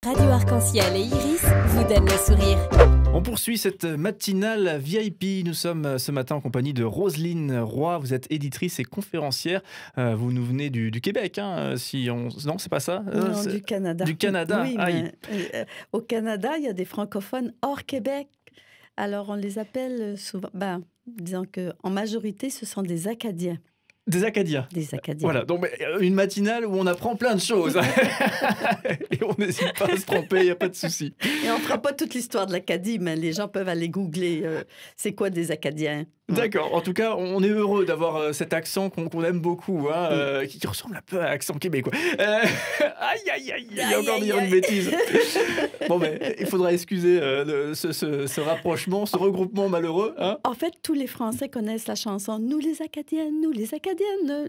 Radio Arc-en-Ciel et Iris vous donnent le sourire. On poursuit cette matinale VIP. Nous sommes ce matin en compagnie de Roselyne Roy. Vous êtes éditrice et conférencière. Vous nous venez du Québec, hein, si on... Non, c'est pas ça? Non, du Canada. Du Canada, oui, aïe. mais, au Canada, il y a des francophones hors Québec. Alors, on les appelle souvent... disons qu'en majorité, ce sont des Acadiens. Des Acadiens. Des Acadiens. Voilà, donc une matinale où on apprend plein de choses. Et on n'hésite pas à se tromper, il n'y a pas de souci. Et on ne fera pas toute l'histoire de l'Acadie, mais les gens peuvent aller googler c'est quoi des Acadiens. D'accord. En tout cas, on est heureux d'avoir cet accent qu'on aime beaucoup, hein, qui ressemble un peu à l'accent québécois. Aïe, il a encore dit une bêtise. Bon, mais il faudra excuser ce rapprochement, ce regroupement malheureux. Hein. En fait, tous les Français connaissent la chanson « Nous les Acadiennes, nous les Acadiennes ».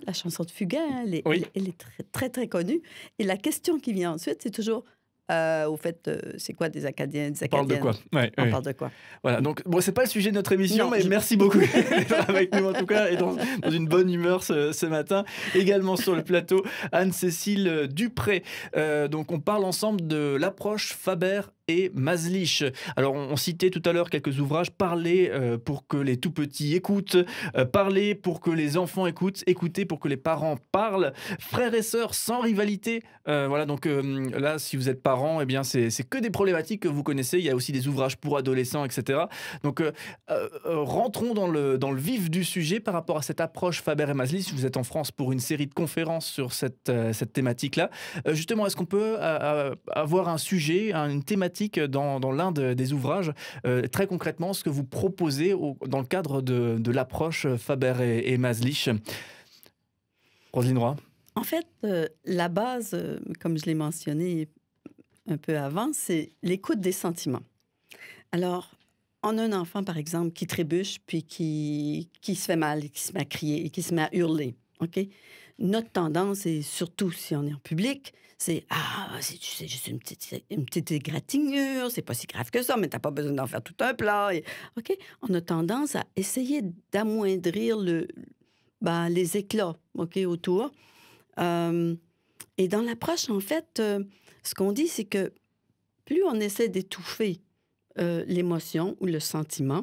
La chanson de Fugain, elle est très, très, très connue. Et la question qui vient ensuite, c'est toujours... au fait, c'est quoi des Acadiens, des Acadiennes? On parle de quoi? On parle de quoi? Voilà, donc bon, c'est pas le sujet de notre émission, mais merci beaucoup d'être avec nous en tout cas et dans une bonne humeur ce matin. Également sur le plateau, Anne-Cécile Dupré. Donc on parle ensemble de l'approche Faber et Maslich. Alors, on citait tout à l'heure quelques ouvrages. Parler pour que les tout-petits écoutent, parler pour que les enfants écoutent, écouter pour que les parents parlent, frères et sœurs sans rivalité. Voilà, donc là, si vous êtes parents, eh bien, c'est que des problématiques que vous connaissez. Il y a aussi des ouvrages pour adolescents, etc. Donc, rentrons dans le vif du sujet par rapport à cette approche Faber et Maslich. Vous êtes en France pour une série de conférences sur cette thématique-là. Justement, est-ce qu'on peut avoir un sujet, une thématique dans l'un des ouvrages, très concrètement, ce que vous proposez dans le cadre de l'approche Faber et Maslich. Roselyne Roy. En fait, la base, comme je l'ai mentionné un peu avant, c'est l'écoute des sentiments. Alors, on a un enfant, par exemple, qui trébuche, puis qui se fait mal, et qui se met à crier, et qui se met à hurler. OK? Notre tendance, et surtout si on est en public, c'est « Ah, c'est juste une petite égratignure, c'est pas si grave que ça, mais t'as pas besoin d'en faire tout un plat. » OK? On a tendance à essayer d'amoindrir les éclats, OK, autour. Et dans l'approche, en fait, ce qu'on dit, c'est que plus on essaie d'étouffer l'émotion ou le sentiment,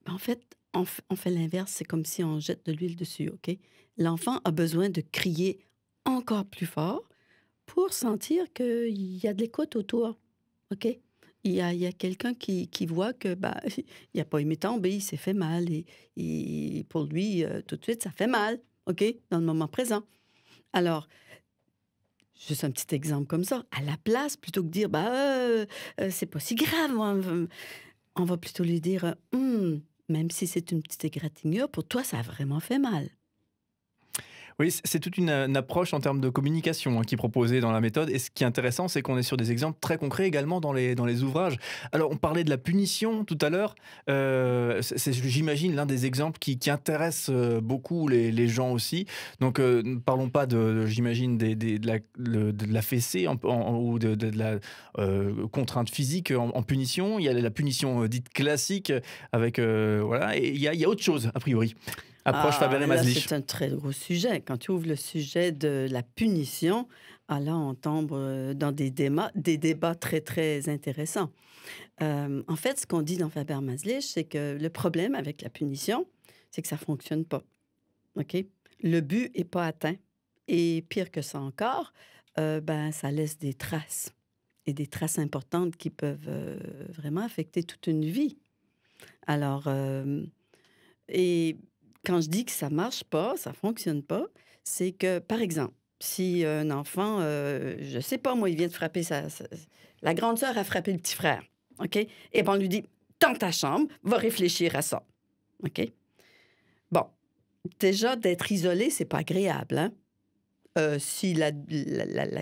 en fait, on fait l'inverse. C'est comme si on jette de l'huile dessus, OK? L'enfant a besoin de crier encore plus fort pour sentir qu'il y a de l'écoute autour, OK? Il y a quelqu'un qui voit que il n'a pas aimé tomber, il s'est fait mal. Et pour lui, tout de suite, ça fait mal, OK? Dans le moment présent. Alors, juste un petit exemple comme ça. À la place, plutôt que de dire « c'est pas si grave », on va plutôt lui dire « même si c'est une petite égratignure, pour toi, ça a vraiment fait mal. » Oui, c'est toute une approche en termes de communication qui est proposée dans la méthode. Et ce qui est intéressant, c'est qu'on est sur des exemples très concrets également dans les ouvrages. Alors, on parlait de la punition tout à l'heure. C'est, j'imagine, l'un des exemples qui intéresse beaucoup les gens aussi. Donc, ne parlons pas, j'imagine, de la fessée ou de la contrainte physique en punition. Il y a la punition dite classique avec... voilà. Et il y a autre chose, a priori. Approche Faber et Maslich. C'est un très gros sujet. Quand tu ouvres le sujet de la punition, là, on tombe dans des débats très, très intéressants. En fait, ce qu'on dit dans Faber et Maslich, c'est que le problème avec la punition, c'est que ça ne fonctionne pas. OK? Le but n'est pas atteint. Et pire que ça encore, ça laisse des traces. Et des traces importantes qui peuvent vraiment affecter toute une vie. Alors, quand je dis que ça marche pas, ça fonctionne pas, c'est que, par exemple, si un enfant, je sais pas, moi, il vient de frapper la grande sœur a frappé le petit frère, OK? Et on lui dit, dans ta chambre, va réfléchir à ça, OK? Bon, déjà, d'être isolé, c'est pas agréable, hein? Si la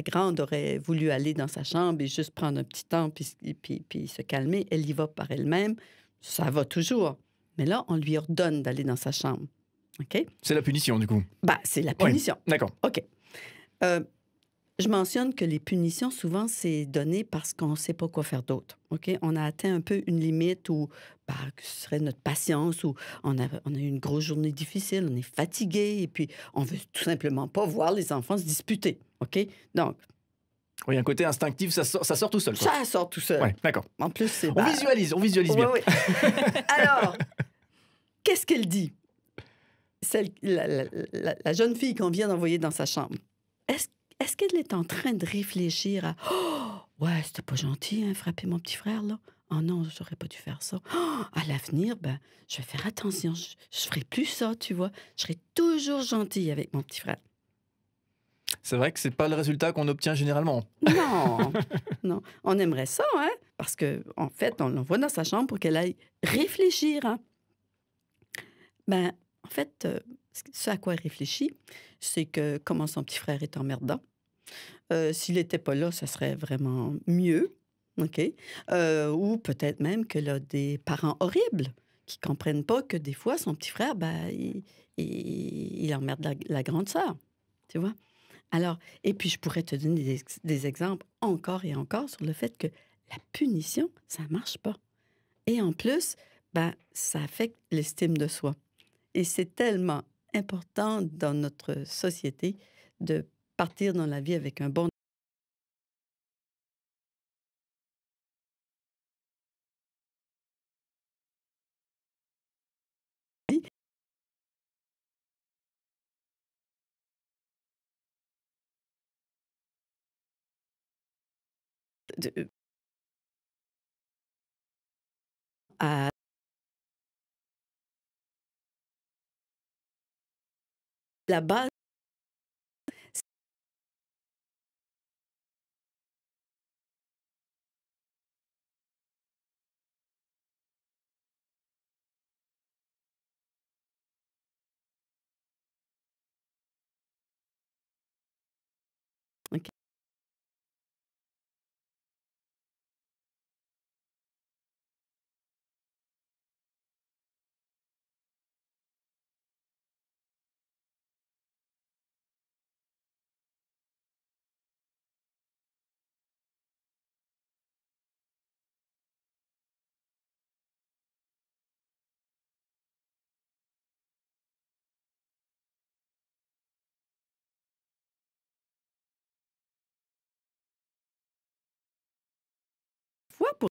grande aurait voulu aller dans sa chambre et juste prendre un petit temps puis se calmer, elle y va par elle-même, ça va toujours. Mais là, on lui ordonne d'aller dans sa chambre. OK? C'est la punition, du coup. C'est la punition. Oui, d'accord. OK. Je mentionne que les punitions, souvent, c'est donné parce qu'on ne sait pas quoi faire d'autre. OK? On a atteint un peu une limite où que ce serait notre patience, ou on a eu une grosse journée difficile, on est fatigué, et puis on veut tout simplement pas voir les enfants se disputer. OK? Donc, Oui, un côté instinctif, ça sort tout seul, quoi. Ça sort tout seul. Ouais, d'accord. En plus, c'est... On visualise bien. Ouais, ouais. Alors, qu'est-ce qu'elle dit? La jeune fille qu'on vient d'envoyer dans sa chambre. Est-ce qu'elle est en train de réfléchir à ouais, c'était pas gentil, hein, frapper mon petit frère, là? Oh non, j'aurais pas dû faire ça. À l'avenir, ben, je vais faire attention. Je ferai plus ça, tu vois. Je serai toujours gentille avec mon petit frère. C'est vrai que c'est pas le résultat qu'on obtient généralement. Non, non. On aimerait ça, hein? Parce qu'en fait, on l'envoie dans sa chambre pour qu'elle aille réfléchir, hein? Ben, en fait, ce à quoi elle réfléchit, c'est que comment son petit frère est emmerdant. S'il n'était pas là, ça serait vraiment mieux, OK? Ou peut-être même qu'elle a des parents horribles qui ne comprennent pas que des fois, son petit frère, ben, il emmerde la grande sœur, tu vois? Alors, et puis je pourrais te donner des exemples encore et encore sur le fait que la punition, ça ne marche pas. Et en plus, ben, ça affecte l'estime de soi. Et c'est tellement important dans notre société de partir dans la vie avec un bon de- à la base. OK. Fois pour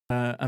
Un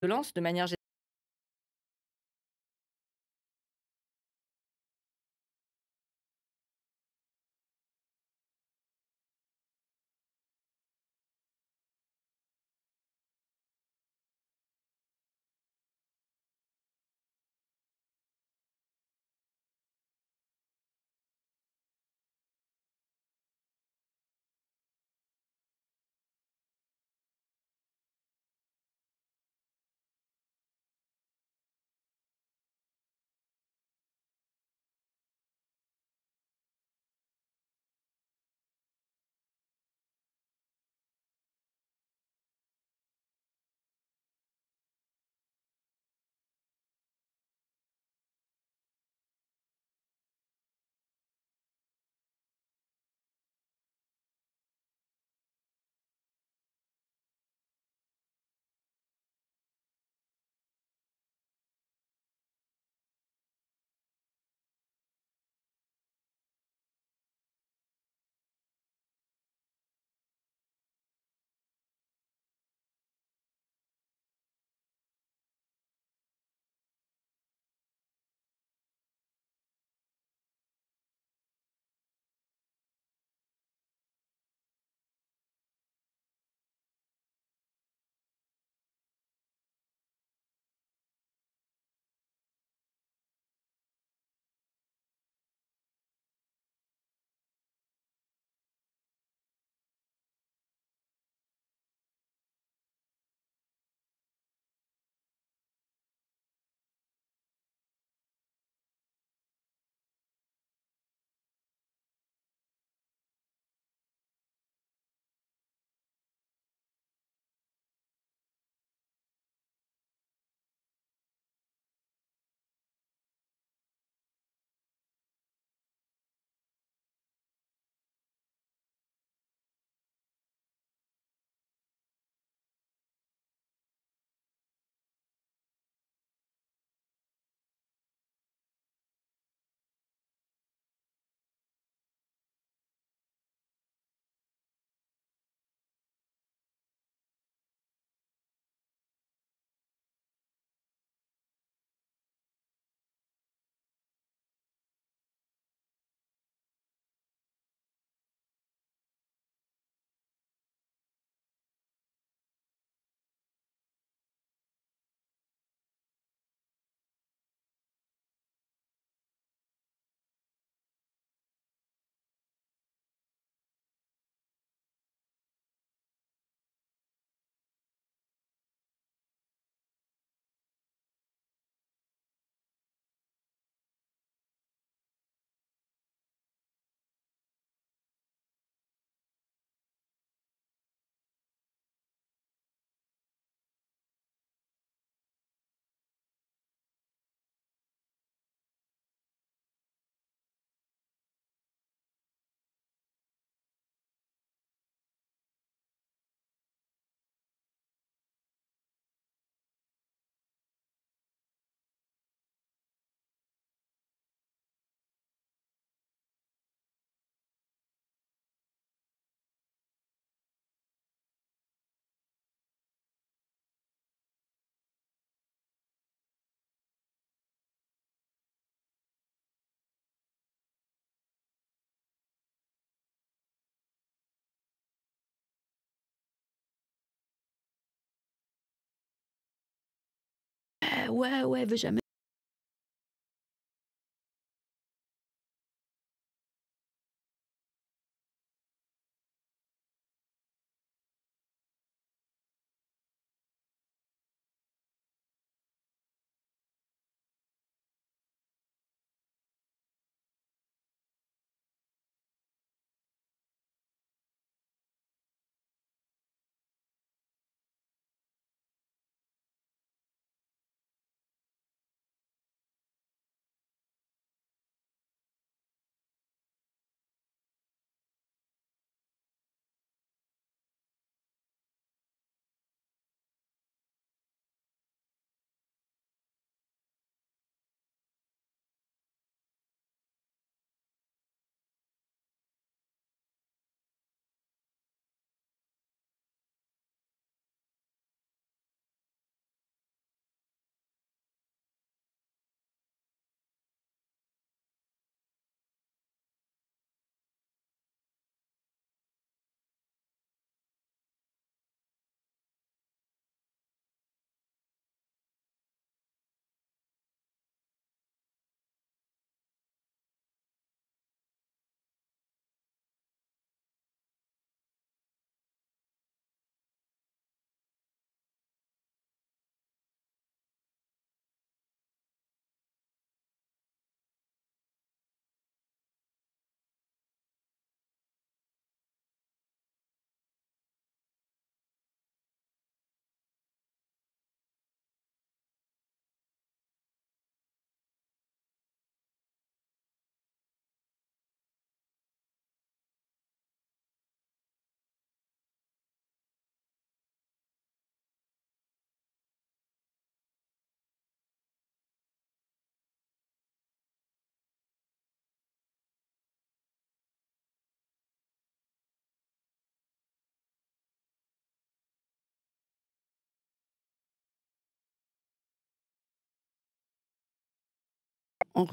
Violence de manière ouais, elle veut jamais. On